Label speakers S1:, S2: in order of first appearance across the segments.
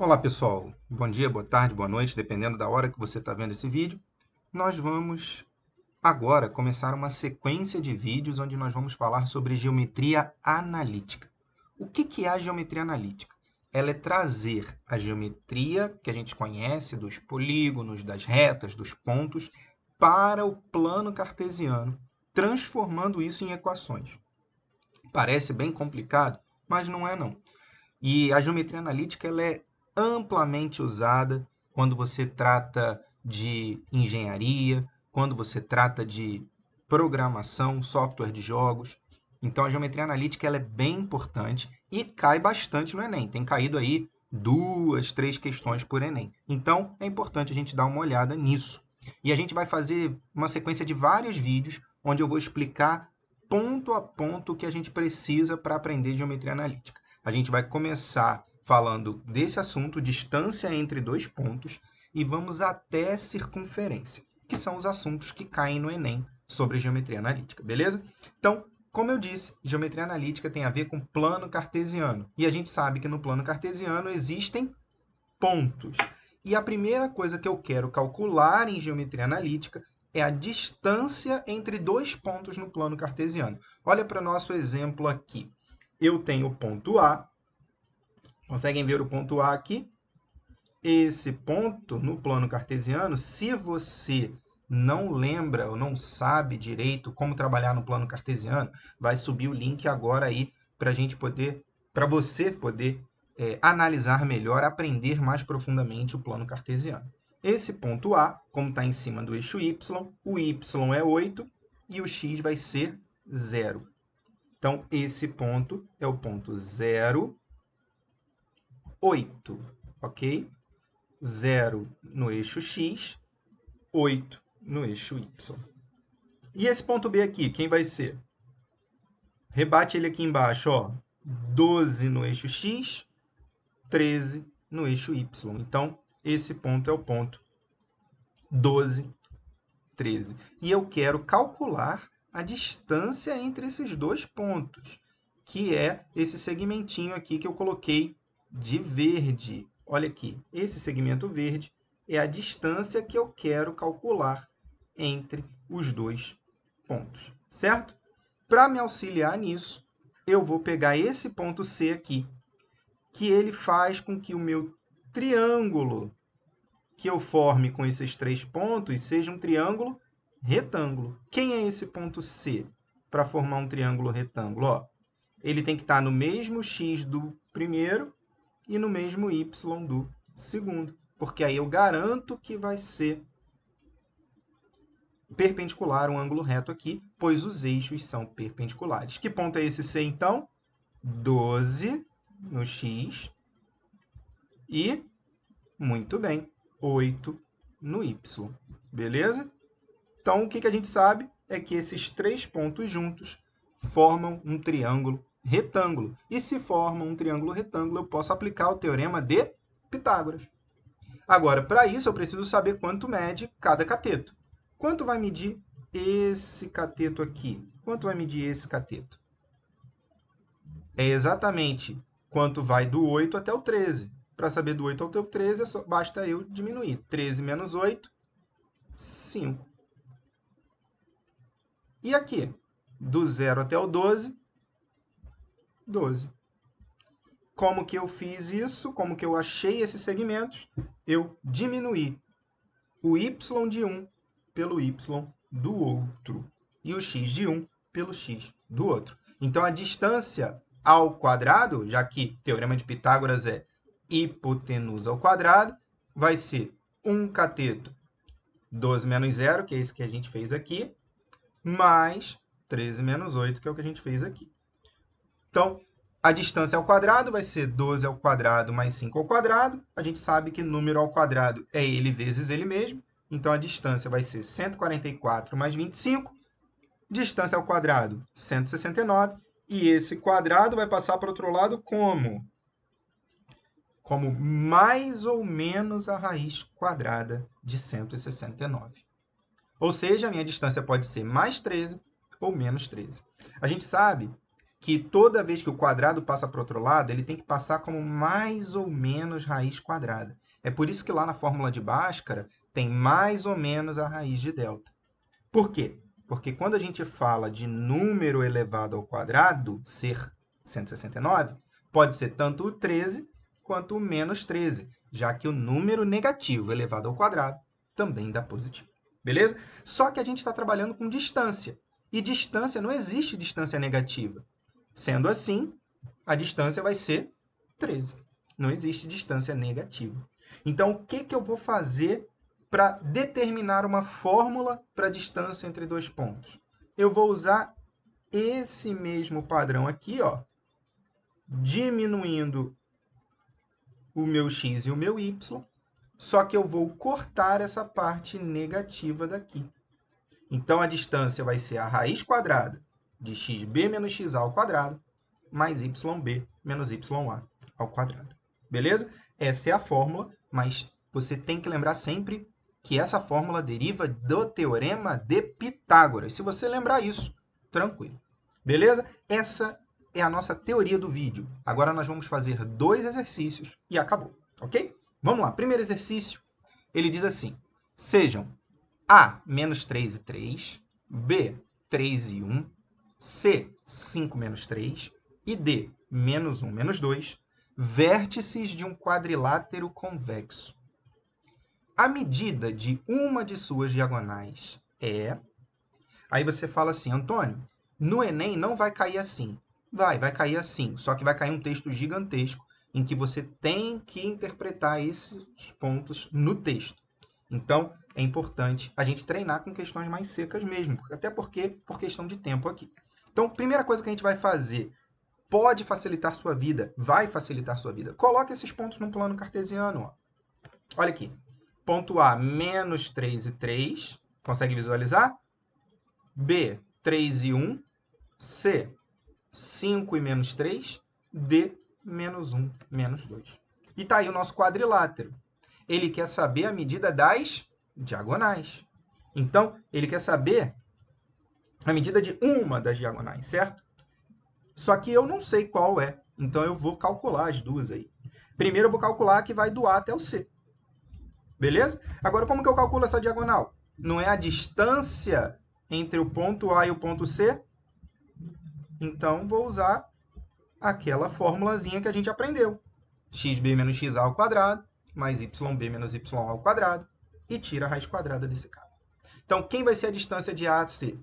S1: Olá pessoal, bom dia, boa tarde, boa noite, dependendo da hora que você está vendo esse vídeo. Nós vamos agora começar uma sequência de vídeos onde nós vamos falar sobre geometria analítica. O que é a geometria analítica? Ela é trazer a geometria que a gente conhece dos polígonos, das retas, dos pontos, para o plano cartesiano, transformando isso em equações. Parece bem complicado, mas não é não. E a geometria analítica ela é amplamente usada quando você trata de engenharia, quando você trata de programação, software de jogos. Então, a geometria analítica ela é bem importante e cai bastante no Enem. Tem caído aí 2, 3 questões por Enem. Então, é importante a gente dar uma olhada nisso. E a gente vai fazer uma sequência de vários vídeos onde eu vou explicar ponto a ponto o que a gente precisa para aprender geometria analítica. A gente vai começar falando desse assunto, distância entre dois pontos, e vamos até circunferência, que são os assuntos que caem no Enem sobre geometria analítica, beleza? Então, como eu disse, geometria analítica tem a ver com plano cartesiano. E a gente sabe que no plano cartesiano existem pontos. E a primeira coisa que eu quero calcular em geometria analítica é a distância entre dois pontos no plano cartesiano. Olha para o nosso exemplo aqui. Eu tenho o ponto A. Conseguem ver o ponto A aqui? Esse ponto, no plano cartesiano, se você não lembra ou não sabe direito como trabalhar no plano cartesiano, vai subir o link agora aí para você poder analisar melhor, aprender mais profundamente o plano cartesiano. Esse ponto A, como está em cima do eixo Y, o Y é 8 e o X vai ser 0. Então, esse ponto é o ponto 0, 8, ok? 0 no eixo X, 8 no eixo Y. E esse ponto B aqui, quem vai ser? Rebate ele aqui embaixo, ó. 12 no eixo X, 13 no eixo Y. Então, esse ponto é o ponto 12, 13. E eu quero calcular a distância entre esses dois pontos, que é esse segmentinho aqui que eu coloquei de verde. Olha aqui, esse segmento verde é a distância que eu quero calcular entre os dois pontos, certo? Para me auxiliar nisso, eu vou pegar esse ponto C aqui, que ele faz com que o meu triângulo que eu forme com esses três pontos seja um triângulo retângulo. Quem é esse ponto C para formar um triângulo retângulo? Ó, ele tem que estar no mesmo x do primeiro e no mesmo y do segundo, porque aí eu garanto que vai ser perpendicular um ângulo reto aqui, pois os eixos são perpendiculares. Que ponto é esse C, então? 12 no x e, muito bem, 8 no y. Beleza? Então, o que a gente sabe é que esses três pontos juntos formam um triângulo retângulo. E se formam um triângulo retângulo, eu posso aplicar o teorema de Pitágoras. Agora, para isso, eu preciso saber quanto mede cada cateto. Quanto vai medir esse cateto aqui? Quanto vai medir esse cateto? É exatamente quanto vai do 8 até o 13. Para saber do 8 até o 13, basta eu diminuir. 13 menos 8, 5. E aqui? Do 0 até o 12, 12. Como que eu fiz isso? Como que eu achei esses segmentos? Eu diminuí o y de um pelo y do outro e o x de um pelo x do outro. Então, a distância ao quadrado, já que teorema de Pitágoras é hipotenusa ao quadrado, vai ser 1 cateto 12 menos 0, que é esse que a gente fez aqui, mais 13 menos 8, que é o que a gente fez aqui. Então, a distância ao quadrado vai ser 12 ao quadrado mais 5 ao quadrado. A gente sabe que número ao quadrado é ele vezes ele mesmo. Então, a distância vai ser 144 mais 25. Distância ao quadrado, 169. E esse quadrado vai passar para o outro lado como? Como mais ou menos a raiz quadrada de 169. Ou seja, a minha distância pode ser mais 13 ou menos 13. A gente sabe que toda vez que o quadrado passa para o outro lado, ele tem que passar como mais ou menos raiz quadrada. É por isso que lá na fórmula de Bhaskara tem mais ou menos a raiz de delta. Por quê? Porque quando a gente fala de número elevado ao quadrado, ser 169, pode ser tanto o 13 quanto o menos 13, já que o número negativo elevado ao quadrado também dá positivo. Beleza? Só que a gente está trabalhando com distância. E distância, não existe distância negativa. Sendo assim, a distância vai ser 13. Não existe distância negativa. Então, o que eu vou fazer para determinar uma fórmula para a distância entre dois pontos? Eu vou usar esse mesmo padrão aqui, ó, diminuindo o meu x e o meu y, só que eu vou cortar essa parte negativa daqui. Então, a distância vai ser a raiz quadrada de xb menos xa ao quadrado, mais yb menos ya ao quadrado. Beleza? Essa é a fórmula, mas você tem que lembrar sempre que essa fórmula deriva do Teorema de Pitágoras. Se você lembrar isso, tranquilo. Beleza? Essa é a nossa teoria do vídeo. Agora nós vamos fazer 2 exercícios e acabou, ok? Vamos lá. Primeiro exercício, ele diz assim: sejam A, menos 3 e 3, B, 3 e 1, C, 5 menos 3 e D, menos 1 menos 2, vértices de um quadrilátero convexo. A medida de uma de suas diagonais é... Aí você fala assim, Antônio, no Enem não vai cair assim. Vai cair assim, só que vai cair um texto gigantesco em que você tem que interpretar esses pontos no texto. Então, é importante a gente treinar com questões mais secas mesmo, até porque por questão de tempo aqui. Então, primeira coisa que a gente vai fazer, pode facilitar sua vida, vai facilitar sua vida. Coloque esses pontos num plano cartesiano. Ó. Olha aqui. Ponto A, menos 3 e 3. Consegue visualizar? B, 3 e 1. C, 5 e menos 3. D, menos 1, menos 2. E está aí o nosso quadrilátero. Ele quer saber a medida das diagonais. Então, ele quer saber a medida de uma das diagonais, certo? Só que eu não sei qual é. Então, eu vou calcular as duas aí. Primeiro, eu vou calcular a que vai do A até o C. Beleza? Agora, como que eu calculo essa diagonal? Não é a distância entre o ponto A e o ponto C? Então, vou usar aquela formulazinha que a gente aprendeu. xb menos xa ao quadrado, mais yb menos y ao quadrado, e tira a raiz quadrada desse cara. Então, quem vai ser a distância de A a C?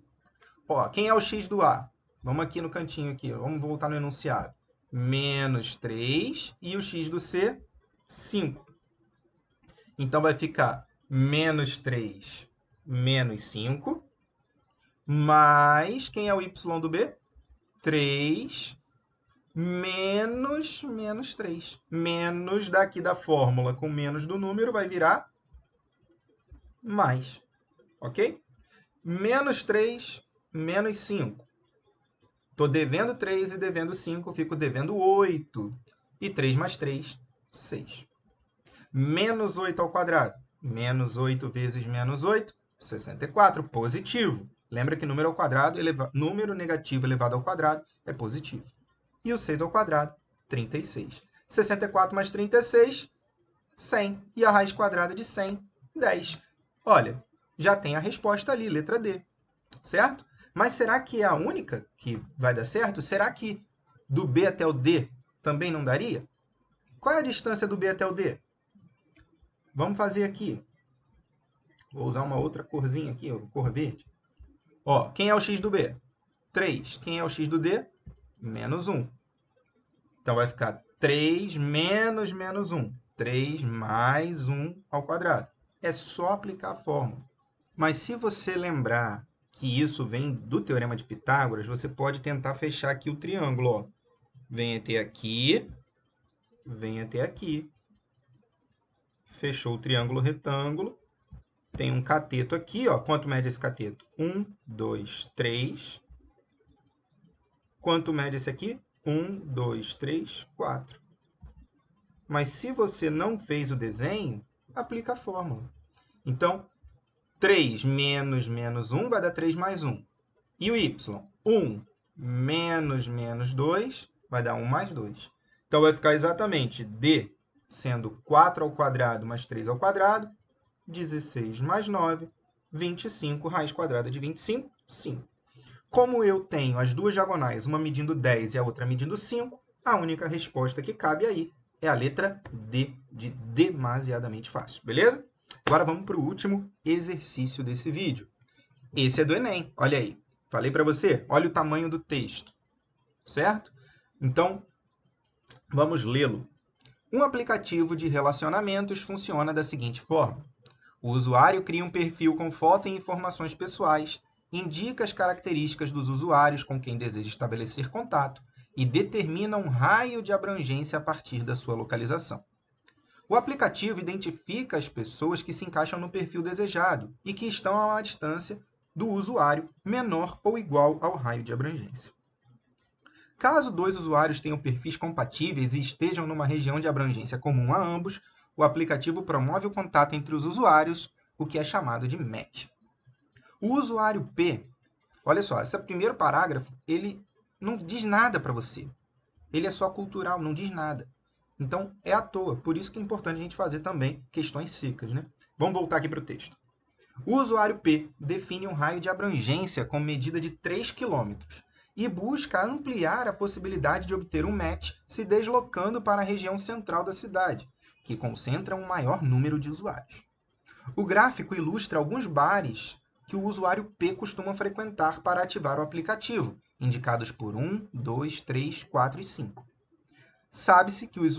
S1: Ó, quem é o x do A? Vamos aqui no cantinho, aqui, vamos voltar no enunciado. Menos 3, e o x do C, 5. Então, vai ficar menos 3 menos 5, mais, quem é o y do B? 3 menos 3. Menos daqui da fórmula com menos do número vai virar mais. Ok? Menos 3, menos 5. Estou devendo 3 e devendo 5, fico devendo 8. E 3 mais 3, 6. Menos 8 ao quadrado. Menos 8 vezes menos 8, 64. Positivo. Lembra que número ao quadrado, número negativo elevado ao quadrado é positivo. E o 6 ao quadrado, 36. 64 mais 36, 100. E a raiz quadrada de 100, 10. Olha, já tem a resposta ali, letra D. Certo? Mas será que é a única que vai dar certo? Será que do B até o D também não daria? Qual é a distância do B até o D? Vamos fazer aqui. Vou usar uma outra corzinha aqui, cor verde. Ó, quem é o x do B? 3. Quem é o x do D? Menos 1. Então, vai ficar 3 menos menos 1. 3 mais 1 ao quadrado. É só aplicar a fórmula. Mas se você lembrar que isso vem do Teorema de Pitágoras, você pode tentar fechar aqui o triângulo. Ó. Vem até aqui, vem até aqui. Fechou o triângulo retângulo. Tem um cateto aqui. Ó. Quanto mede esse cateto? 1, 2, 3. Quanto mede esse aqui? 1, 2, 3, 4. Mas se você não fez o desenho, aplica a fórmula. Então, 3 menos menos 1 vai dar 3 mais 1. E o y? 1 menos menos 2 vai dar 1 mais 2. Então, vai ficar exatamente D sendo 4 ao quadrado mais 3 ao quadrado, 16 mais 9, 25, raiz quadrada de 25, 5. Como eu tenho as duas diagonais, uma medindo 10 e a outra medindo 5, a única resposta que cabe aí é a letra D, de demasiadamente fácil, beleza? Agora vamos para o último exercício desse vídeo. Esse é do Enem, olha aí. Falei para você, olha o tamanho do texto, certo? Então, vamos lê-lo. Um aplicativo de relacionamentos funciona da seguinte forma. O usuário cria um perfil com foto e informações pessoais, indica as características dos usuários com quem deseja estabelecer contato e determina um raio de abrangência a partir da sua localização. O aplicativo identifica as pessoas que se encaixam no perfil desejado e que estão a uma distância do usuário menor ou igual ao raio de abrangência. Caso dois usuários tenham perfis compatíveis e estejam numa região de abrangência comum a ambos, o aplicativo promove o contato entre os usuários, o que é chamado de match. O usuário P, olha só, esse primeiro parágrafo, ele não diz nada para você. Ele é só cultural, não diz nada. Então, é à toa. Por isso que é importante a gente fazer também questões secas, né? Vamos voltar aqui para o texto. O usuário P define um raio de abrangência com medida de 3 km e busca ampliar a possibilidade de obter um match se deslocando para a região central da cidade, que concentra um maior número de usuários. O gráfico ilustra alguns bares que o usuário P costuma frequentar para ativar o aplicativo, indicados por 1, 2, 3, 4 e 5. Sabe-se que os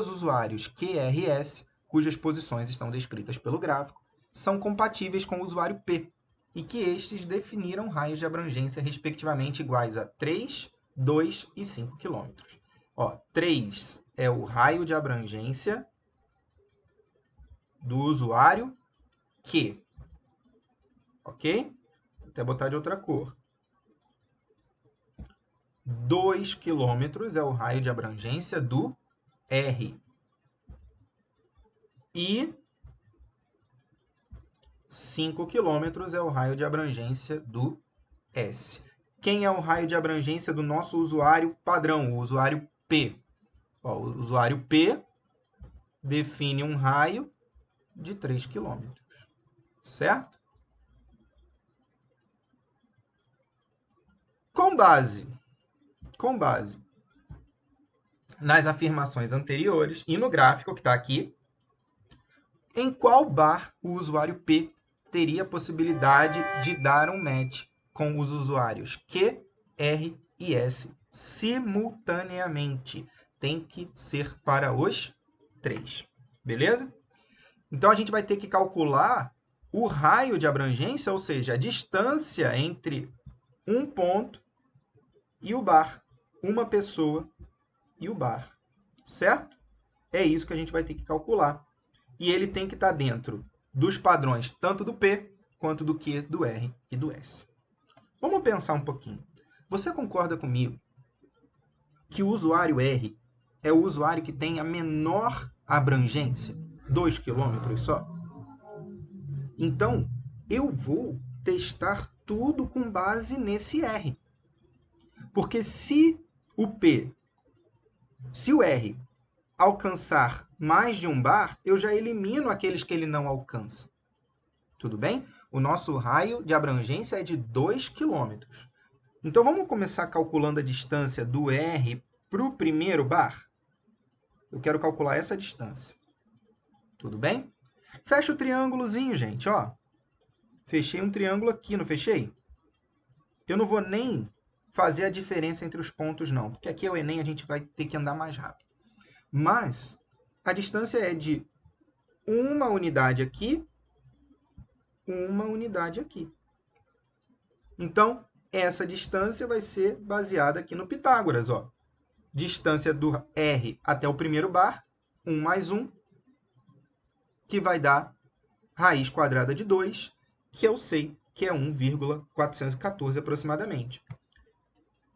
S1: usuários QRS, cujas posições estão descritas pelo gráfico, são compatíveis com o usuário P, e que estes definiram raios de abrangência respectivamente iguais a 3, 2 e 5 km. 3 é o raio de abrangência do usuário Q. Ok? Vou até botar de outra cor. 2 km é o raio de abrangência do R. E 5 km é o raio de abrangência do S. Quem é o raio de abrangência do nosso usuário padrão, o usuário P? O usuário P define um raio de 3 km, certo? Com base nas afirmações anteriores e no gráfico que está aqui, em qual bar o usuário P teria a possibilidade de dar um match com os usuários Q, R e S simultaneamente? Tem que ser para os 3, beleza? Então, a gente vai ter que calcular o raio de abrangência, ou seja, a distância entre um ponto e o bar, uma pessoa e o bar, certo? É isso que a gente vai ter que calcular. E ele tem que estar dentro dos padrões tanto do P quanto do Q, do R e do S. Vamos pensar um pouquinho. Você concorda comigo que o usuário R é o usuário que tem a menor abrangência? 2 km só? Então, eu vou testar tudo com base nesse R. Porque se o R alcançar mais de um bar, eu já elimino aqueles que ele não alcança. Tudo bem? O nosso raio de abrangência é de 2 km. Então, vamos começar calculando a distância do R para o primeiro bar? Eu quero calcular essa distância. Tudo bem? Fecha o triângulozinho, gente. Ó. Fechei um triângulo aqui, não fechei? Eu não vou nem fazer a diferença entre os pontos, não. Porque aqui é o Enem, a gente vai ter que andar mais rápido. Mas a distância é de uma unidade aqui, uma unidade aqui. Então, essa distância vai ser baseada aqui no Pitágoras. Ó. Distância do R até o primeiro bar, 1 mais 1, que vai dar raiz quadrada de 2, que eu sei que é 1,414 aproximadamente.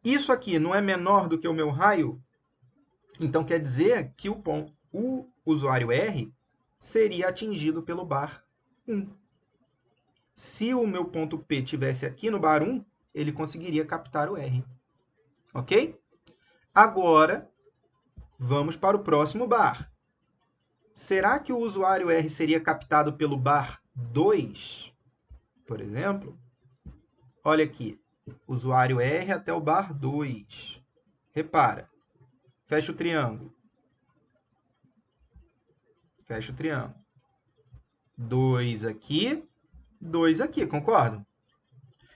S1: Isso aqui não é menor do que o meu raio? Então, quer dizer que o usuário R seria atingido pelo bar 1. Se o meu ponto P estivesse aqui no bar 1, ele conseguiria captar o R. Ok? Agora, vamos para o próximo bar. Será que o usuário R seria captado pelo bar 2, por exemplo? Olha aqui, usuário R até o bar 2. Repara, fecha o triângulo. Fecha o triângulo. 2 aqui, 2 aqui, concordam?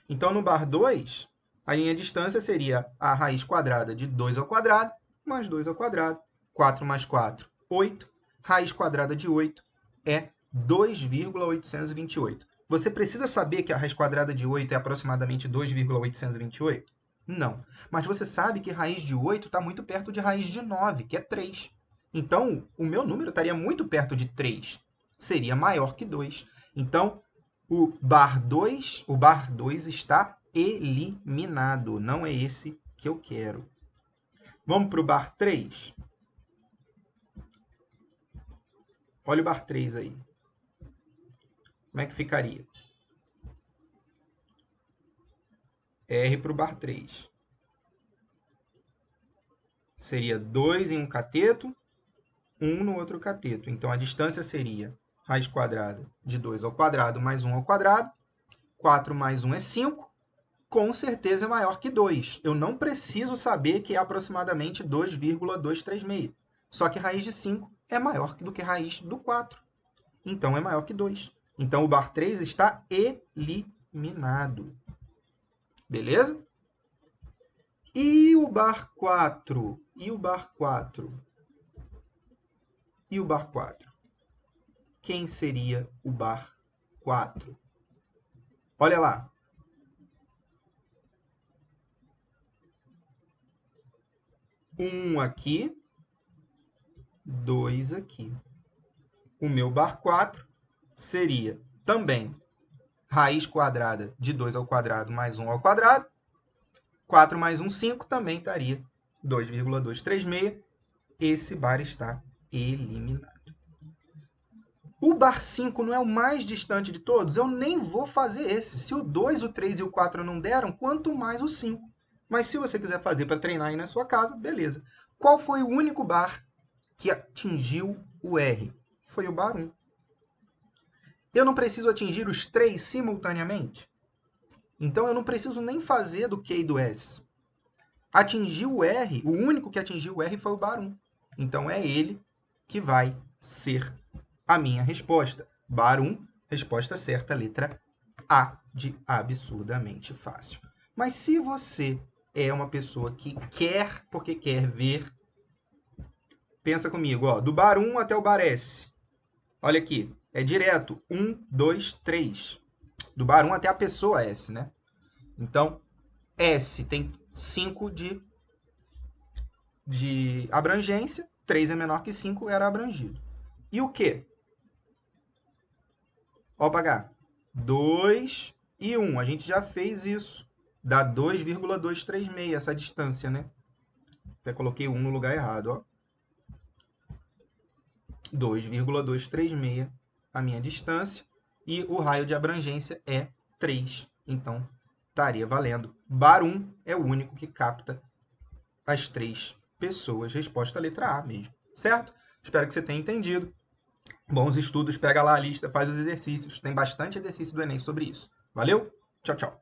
S1: Então, no bar 2, a minha distância seria a raiz quadrada de 2 ao quadrado, mais 2 ao quadrado. 4 mais 4, 8. Raiz quadrada de 8 é 2,828. Você precisa saber que a raiz quadrada de 8 é aproximadamente 2,828? Não. Mas você sabe que raiz de 8 está muito perto de raiz de 9, que é 3. Então, o meu número estaria muito perto de 3. Seria maior que 2. Então, o bar 2 está eliminado. Não é esse que eu quero. Vamos para o bar 3? Olha o bar 3 aí. Como é que ficaria? R para o bar 3. Seria 2 em um cateto, 1 no outro cateto. Então, a distância seria raiz quadrada de 2 ao quadrado mais 1 ao quadrado. 4 mais 1 é 5. Com certeza é maior que 2. Eu não preciso saber que é aproximadamente 2,236. Só que raiz de 5 é maior do que raiz do 4. Então, é maior que 2. Então, o bar 3 está eliminado. Beleza? E o bar 4? E o bar 4? E o bar 4? Quem seria o bar 4? Olha lá. 1 aqui, 2 aqui. O meu bar 4 seria também raiz quadrada de 2 ao quadrado mais 1 ao quadrado. 4 mais 1, 5, também estaria 2,236. Esse bar está eliminado. O bar 5 não é o mais distante de todos? Eu nem vou fazer esse. Se o 2, o 3 e o 4 não deram, quanto mais o 5. Mas se você quiser fazer para treinar aí na sua casa, beleza. Qual foi o único bar que atingiu o R? Foi o bar 1. Eu não preciso atingir os 3 simultaneamente? Então, eu não preciso nem fazer do Q e do S. Atingiu o R, o único que atingiu o R foi o bar 1. Então, é ele que vai ser a minha resposta. Bar 1, resposta certa, letra A, de absurdamente fácil. Mas se você é uma pessoa que quer, porque quer ver, pensa comigo, ó, do bar 1 até o bar S. Olha aqui, é direto, 1, 2, 3. Do bar 1 até a pessoa S, né? Então, S tem 5 de abrangência, 3 é menor que 5, era abrangido. E o Q? Ó, pagar. 2 e 1. A gente já fez isso. Dá 2,236 essa distância, né? Até coloquei 1 no lugar errado, ó. 2,236 a minha distância. E o raio de abrangência é 3. Então, estaria valendo. Bar 1 é o único que capta as 3 pessoas. Resposta letra A mesmo. Certo? Espero que você tenha entendido. Bons estudos, pega lá a lista, faz os exercícios. Tem bastante exercício do Enem sobre isso. Valeu? Tchau, tchau.